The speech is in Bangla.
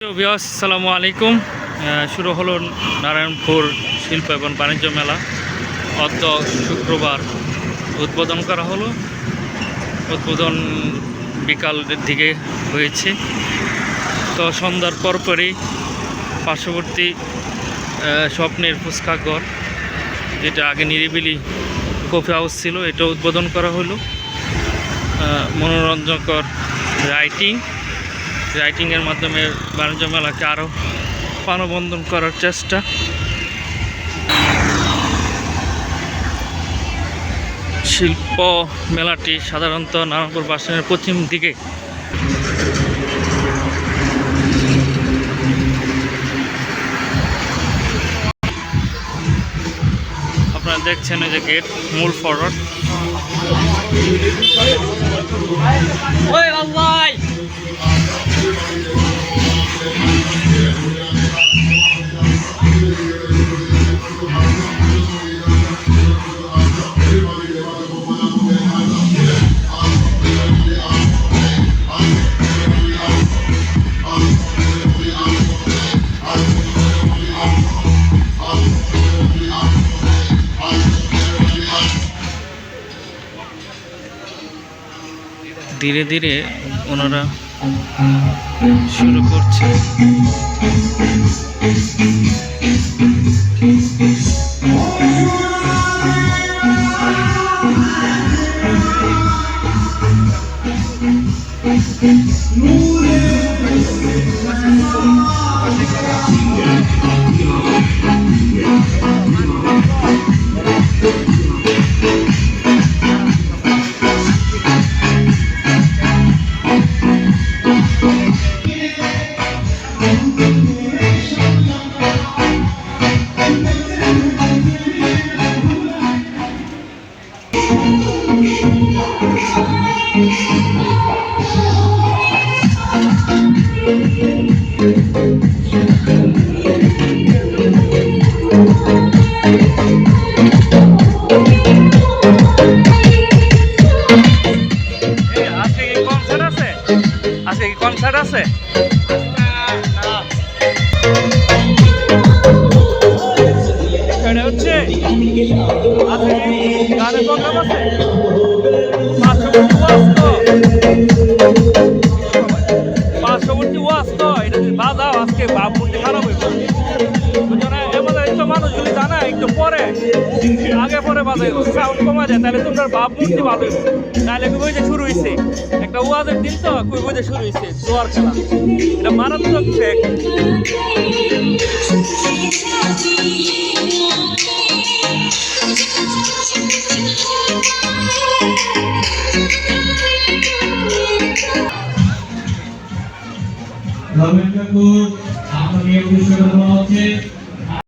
আসসালামু আলাইকুম। শুরু হলো নারায়ণপুর শিল্প এবং বাণিজ্য মেলা। গত শুক্রবার উদ্বোধন করা হলো। উদ্বোধন বিকালের দিকে হয়েছে। তো সন্ধ্যার পরপরই পার্শ্ববর্তী স্বপ্নের ফুচকাঘর, যেটা আগে নিরিবিলি কফি হাউস ছিল, এটা উদ্বোধন করা হলো। মনোরঞ্জনকর রাইটিংয়ের মাধ্যমে বাণিজ্য মেলাকে আরও প্রাণবন্তন করার চেষ্টা। শিল্প মেলাটি সাধারণত নারায়ণপুর বাসস্ট্যান্ডের পশ্চিম দিকে। আপনারা দেখছেন এই যে গেট, মূল ফটক। ধীরে ধীরে ওনারা শুরু করছে। আজকে কি কনসার্ট আছে? হচ্ছে গানের প্রোগ্রাম আছে। পার্শ্ববর্তী ওয়াজ তো এটা বাজাও, আজকে ভাবমূর্তি খারাপ হইব। মানুষগুলি জানা একটু পরে আগে পরে বাজাই সাউন্ড কমা যায়, তাহলে তোমরা ভাবমূর্তি ভালো হইব। তাহলে কই যে শুরু হয়েছে একটা ওয়াজের দিন, তো কই যে শুরু হয়েছে জোয়ার খেলা। এটা মারাত্মক ট্র্যাক। ধর্মেন্দ্র আপনাকে উদ্দেশ্য করা হচ্ছে।